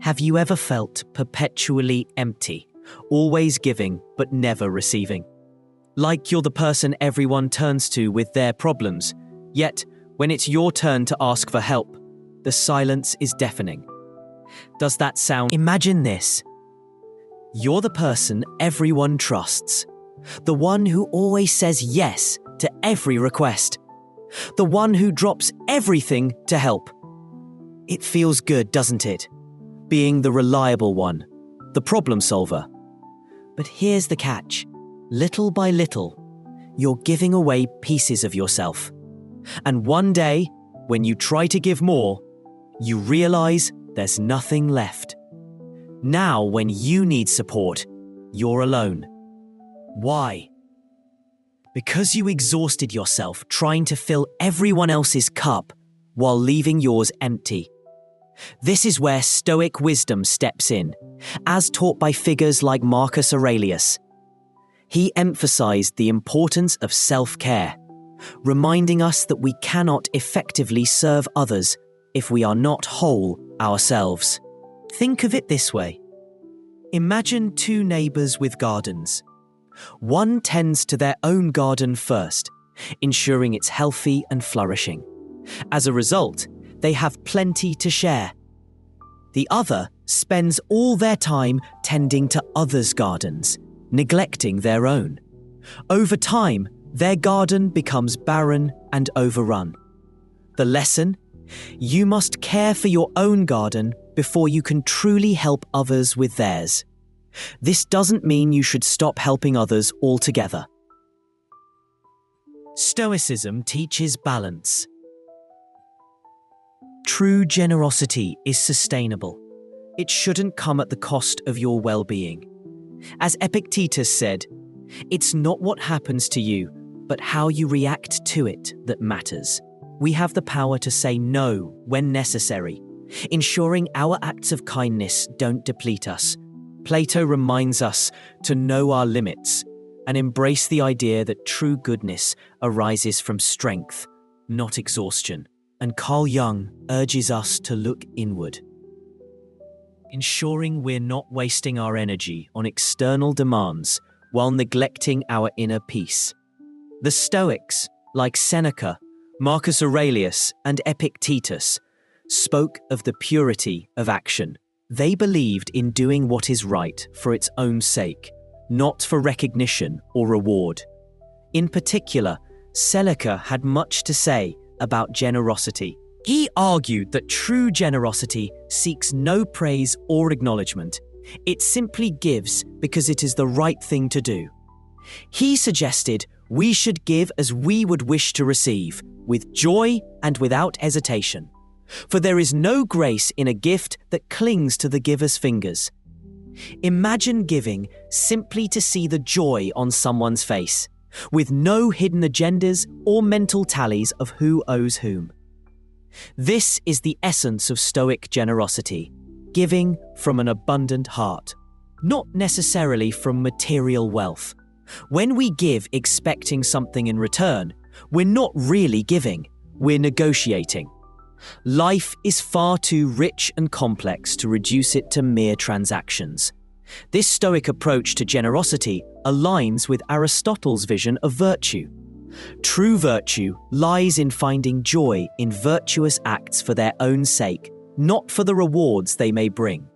Have you ever felt perpetually empty, always giving but never receiving? Like you're the person everyone turns to with their problems, yet when it's your turn to ask for help, the silence is deafening. Does that sound? Imagine this. You're the person everyone trusts, the one who always says yes to every request, the one who drops everything to help. It feels good, doesn't it? Being the reliable one, the problem solver. But here's the catch. Little by little, you're giving away pieces of yourself. And one day, when you try to give more, you realize there's nothing left. Now, when you need support, you're alone. Why? Because you exhausted yourself trying to fill everyone else's cup while leaving yours empty. This is where Stoic wisdom steps in, as taught by figures like Marcus Aurelius. He emphasized the importance of self-care, reminding us that we cannot effectively serve others if we are not whole ourselves. Think of it this way. Imagine two neighbors with gardens. One tends to their own garden first, ensuring it's healthy and flourishing. As a result, they have plenty to share. The other spends all their time tending to others' gardens, neglecting their own. Over time, their garden becomes barren and overrun. The lesson? You must care for your own garden before you can truly help others with theirs. This doesn't mean you should stop helping others altogether. Stoicism teaches balance. True generosity is sustainable. It shouldn't come at the cost of your well-being. As Epictetus said, it's not what happens to you, but how you react to it that matters. We have the power to say no when necessary, ensuring our acts of kindness don't deplete us. Plato reminds us to know our limits and embrace the idea that true goodness arises from strength, not exhaustion. And Carl Jung urges us to look inward, ensuring we're not wasting our energy on external demands while neglecting our inner peace. The Stoics, like Seneca, Marcus Aurelius, and Epictetus, spoke of the purity of action. They believed in doing what is right for its own sake, not for recognition or reward. In particular, Seneca had much to say about generosity. He argued that true generosity seeks no praise or acknowledgement. It simply gives because it is the right thing to do. He suggested we should give as we would wish to receive, with joy and without hesitation. For there is no grace in a gift that clings to the giver's fingers. Imagine giving simply to see the joy on someone's face, with no hidden agendas or mental tallies of who owes whom. This is the essence of Stoic generosity, giving from an abundant heart, not necessarily from material wealth. When we give expecting something in return, we're not really giving, we're negotiating. Life is far too rich and complex to reduce it to mere transactions. This Stoic approach to generosity aligns with Aristotle's vision of virtue. True virtue lies in finding joy in virtuous acts for their own sake, not for the rewards they may bring.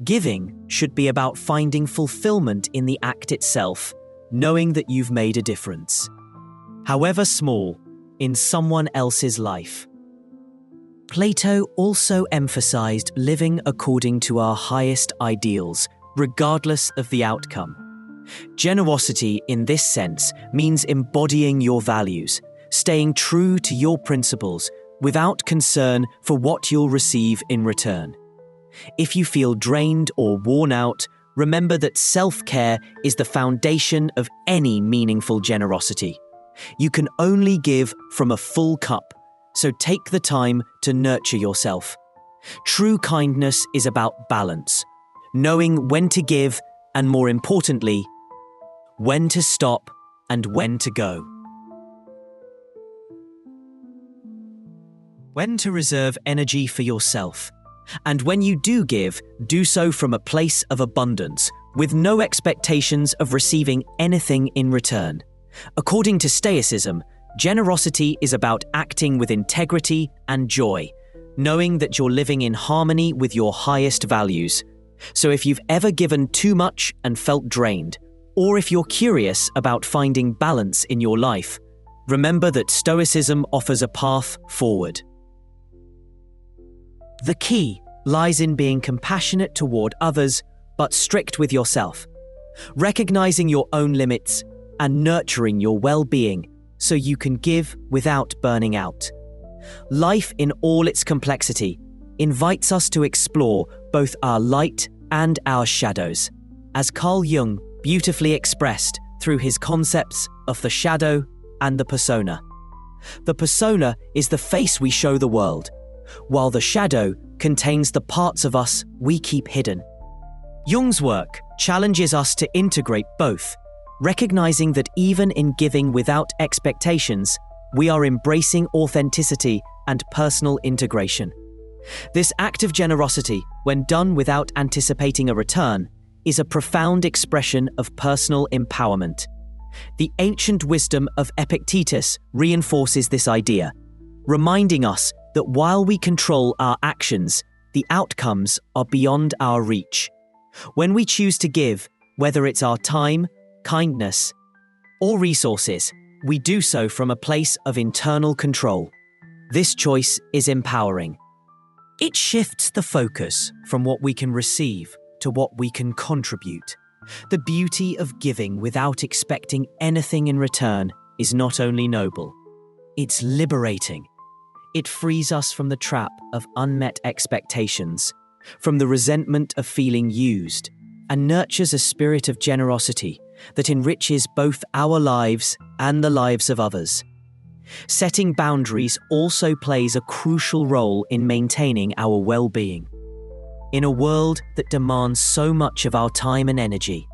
Giving should be about finding fulfillment in the act itself, knowing that you've made a difference, however small, in someone else's life. Plato also emphasized living according to our highest ideals, regardless of the outcome. Generosity, in this sense, means embodying your values, staying true to your principles, without concern for what you'll receive in return. If you feel drained or worn out, remember that self-care is the foundation of any meaningful generosity. You can only give from a full cup, so take the time to nurture yourself. True kindness is about balance, knowing when to give and, more importantly, when to stop and when to go. When to reserve energy for yourself. And when you do give, do so from a place of abundance, with no expectations of receiving anything in return. According to Stoicism, generosity is about acting with integrity and joy, knowing that you're living in harmony with your highest values. So if you've ever given too much and felt drained, or if you're curious about finding balance in your life, remember that Stoicism offers a path forward. The key lies in being compassionate toward others, but strict with yourself, recognizing your own limits and nurturing your well-being so you can give without burning out. Life in all its complexity invites us to explore both our light and our shadows, as Carl Jung beautifully expressed through his concepts of the shadow and the persona. The persona is the face we show the world, while the shadow contains the parts of us we keep hidden. Jung's work challenges us to integrate both, recognizing that even in giving without expectations, we are embracing authenticity and personal integration. This act of generosity, when done without anticipating a return, is a profound expression of personal empowerment. The ancient wisdom of Epictetus reinforces this idea, reminding us that while we control our actions, the outcomes are beyond our reach. When we choose to give, whether it's our time, kindness, or resources, we do so from a place of internal control. This choice is empowering. It shifts the focus from what we can receive to what we can contribute. The beauty of giving without expecting anything in return is not only noble, it's liberating. It frees us from the trap of unmet expectations, from the resentment of feeling used, and nurtures a spirit of generosity that enriches both our lives and the lives of others. Setting boundaries also plays a crucial role in maintaining our well-being. In a world that demands so much of our time and energy,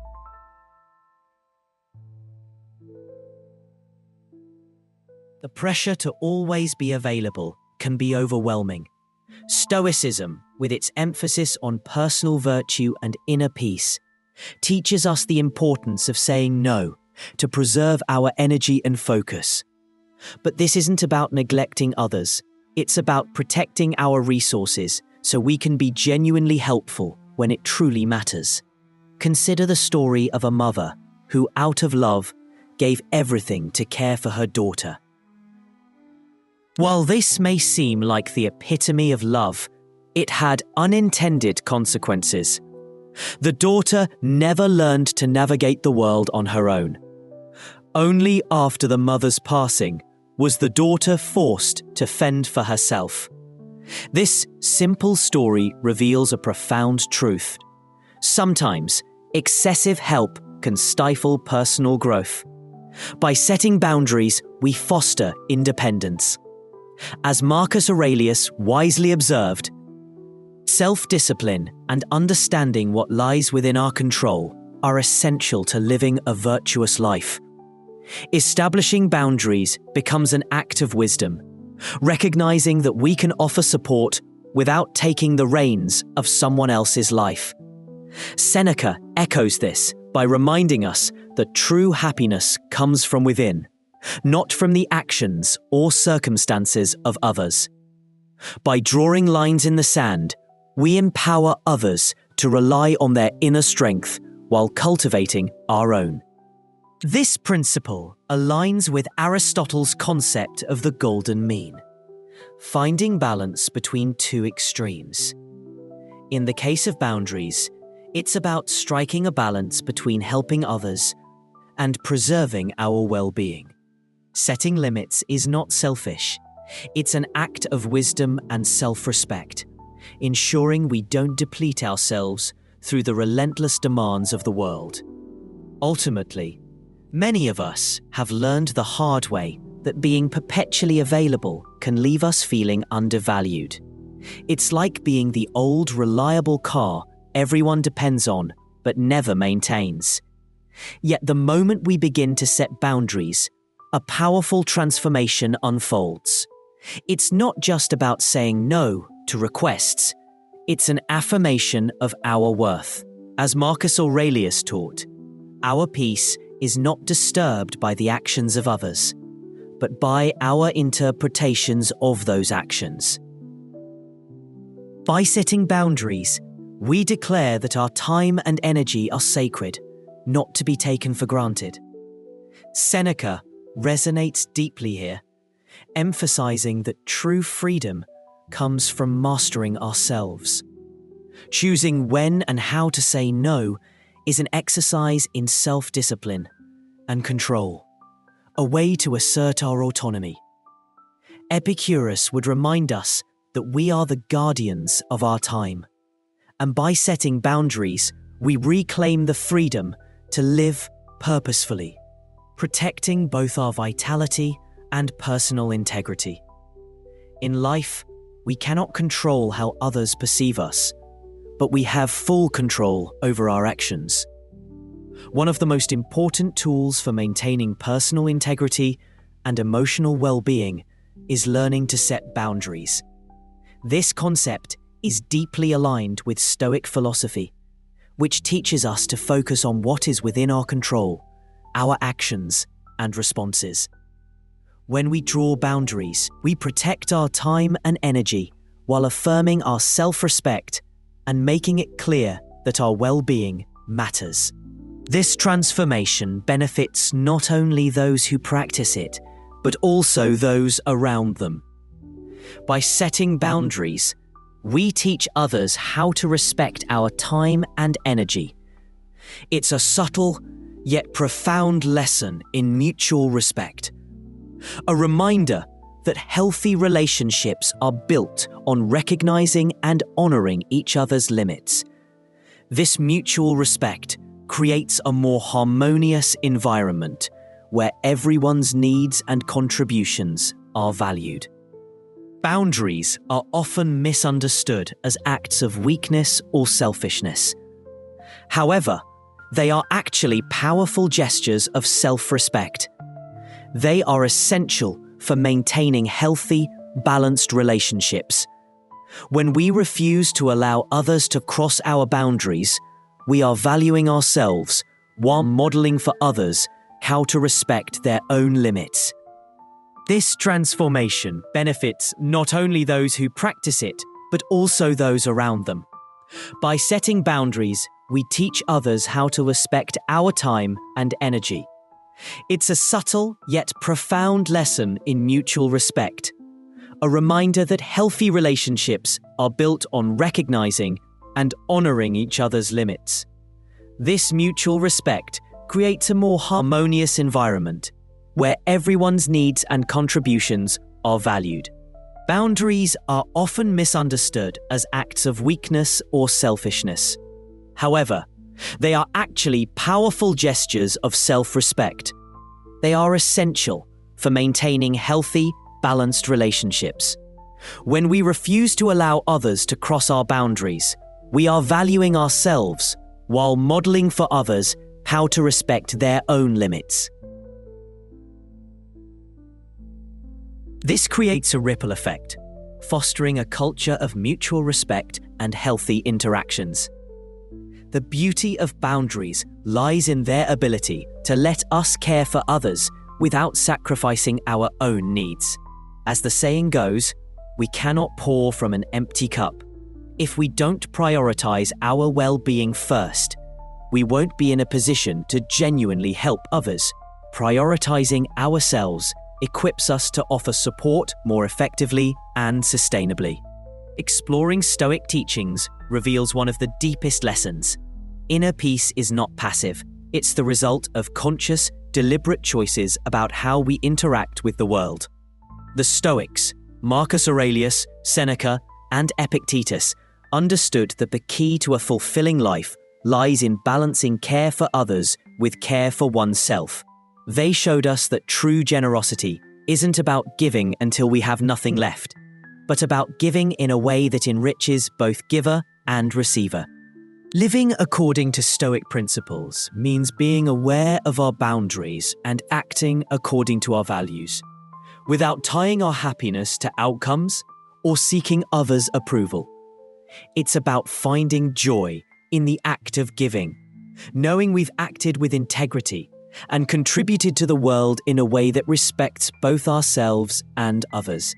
the pressure to always be available can be overwhelming. Stoicism, with its emphasis on personal virtue and inner peace, teaches us the importance of saying no to preserve our energy and focus. But this isn't about neglecting others. It's about protecting our resources so we can be genuinely helpful when it truly matters. Consider the story of a mother who, out of love, gave everything to care for her daughter. While this may seem like the epitome of love, it had unintended consequences. The daughter never learned to navigate the world on her own. Only after the mother's passing was the daughter forced to fend for herself. This simple story reveals a profound truth. Sometimes, excessive help can stifle personal growth. By setting boundaries, we foster independence. As Marcus Aurelius wisely observed, self-discipline and understanding what lies within our control are essential to living a virtuous life. Establishing boundaries becomes an act of wisdom, recognizing that we can offer support without taking the reins of someone else's life. Seneca echoes this by reminding us that true happiness comes from within, not from the actions or circumstances of others. By drawing lines in the sand, we empower others to rely on their inner strength while cultivating our own. This principle aligns with Aristotle's concept of the golden mean, finding balance between two extremes. In the case of boundaries, it's about striking a balance between helping others and preserving our well-being. Setting limits is not selfish. It's an act of wisdom and self-respect, ensuring we don't deplete ourselves through the relentless demands of the world. Ultimately, many of us have learned the hard way that being perpetually available can leave us feeling undervalued. It's like being the old, reliable car everyone depends on but never maintains. Yet the moment we begin to set boundaries, a powerful transformation unfolds. It's not just about saying no to requests. It's an affirmation of our worth. As Marcus Aurelius taught, our peace is not disturbed by the actions of others, but by our interpretations of those actions. By setting boundaries, we declare that our time and energy are sacred, not to be taken for granted. Seneca resonates deeply here, emphasizing that true freedom comes from mastering ourselves. Choosing when and how to say no is an exercise in self-discipline and control, a way to assert our autonomy. Epictetus would remind us that we are the guardians of our time, and by setting boundaries, we reclaim the freedom to live purposefully, protecting both our vitality and personal integrity. In life, we cannot control how others perceive us, but we have full control over our actions. One of the most important tools for maintaining personal integrity and emotional well-being is learning to set boundaries. This concept is deeply aligned with Stoic philosophy, which teaches us to focus on what is within our control, our actions and responses. When we draw boundaries, we protect our time and energy while affirming our self-respect and making it clear that our well-being matters. This transformation benefits not only those who practice it, but also those around them. By setting boundaries, we teach others how to respect our time and energy. It's a subtle yet profound lesson in mutual respect. A reminder that healthy relationships are built on recognizing and honoring each other's limits. This mutual respect creates a more harmonious environment where everyone's needs and contributions are valued. Boundaries are often misunderstood as acts of weakness or selfishness. However, they are actually powerful gestures of self-respect. They are essential for maintaining healthy, balanced relationships. When we refuse to allow others to cross our boundaries, we are valuing ourselves while modeling for others how to respect their own limits. This transformation benefits not only those who practice it, but also those around them. By setting boundaries, we teach others how to respect our time and energy. It's a subtle yet profound lesson in mutual respect, a reminder that healthy relationships are built on recognizing and honoring each other's limits. This mutual respect creates a more harmonious environment where everyone's needs and contributions are valued. Boundaries are often misunderstood as acts of weakness or selfishness. However, they are actually powerful gestures of self-respect. They are essential for maintaining healthy, balanced relationships. When we refuse to allow others to cross our boundaries, we are valuing ourselves while modeling for others how to respect their own limits. This creates a ripple effect, fostering a culture of mutual respect and healthy interactions. The beauty of boundaries lies in their ability to let us care for others without sacrificing our own needs. As the saying goes, we cannot pour from an empty cup. If we don't prioritize our well-being first, we won't be in a position to genuinely help others. Prioritizing ourselves equips us to offer support more effectively and sustainably. Exploring Stoic teachings reveals one of the deepest lessons. Inner peace is not passive. It's the result of conscious, deliberate choices about how we interact with the world. The Stoics, Marcus Aurelius, Seneca, and Epictetus, understood that the key to a fulfilling life lies in balancing care for others with care for oneself. They showed us that true generosity isn't about giving until we have nothing left, but about giving in a way that enriches both giver and receiver. Living according to Stoic principles means being aware of our boundaries and acting according to our values, without tying our happiness to outcomes or seeking others' approval. It's about finding joy in the act of giving, knowing we've acted with integrity and contributed to the world in a way that respects both ourselves and others.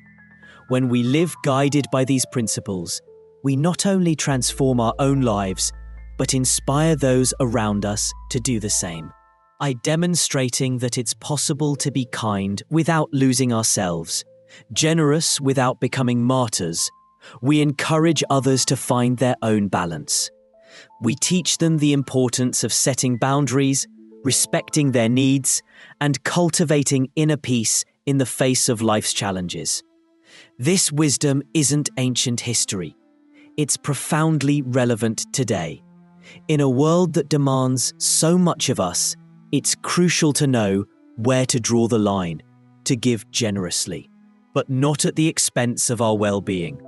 When we live guided by these principles, we not only transform our own lives, but inspire those around us to do the same. By demonstrating that it's possible to be kind without losing ourselves, generous without becoming martyrs, we encourage others to find their own balance. We teach them the importance of setting boundaries, respecting their needs, and cultivating inner peace in the face of life's challenges. This wisdom isn't ancient history. It's profoundly relevant today. In a world that demands so much of us, it's crucial to know where to draw the line, to give generously, but not at the expense of our well-being.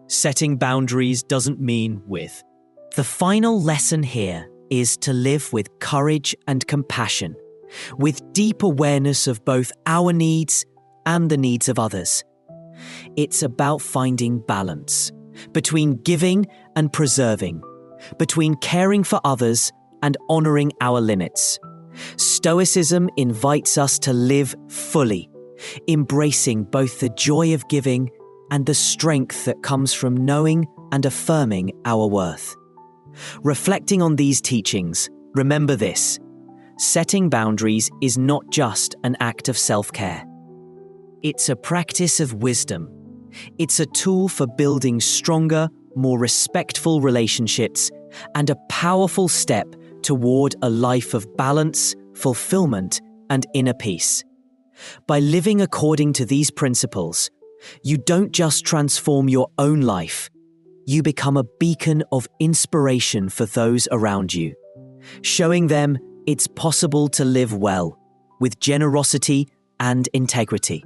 Setting boundaries doesn't mean with. The final lesson here is to live with courage and compassion, with deep awareness of both our needs and the needs of others. It's about finding balance between giving and preserving, between caring for others and honoring our limits. Stoicism invites us to live fully, embracing both the joy of giving and the strength that comes from knowing and affirming our worth. Reflecting on these teachings, remember this: setting boundaries is not just an act of self-care. It's a practice of wisdom. It's a tool for building stronger, more respectful relationships and a powerful step toward a life of balance, fulfillment, and inner peace. By living according to these principles, you don't just transform your own life, you become a beacon of inspiration for those around you, showing them it's possible to live well, with generosity and integrity.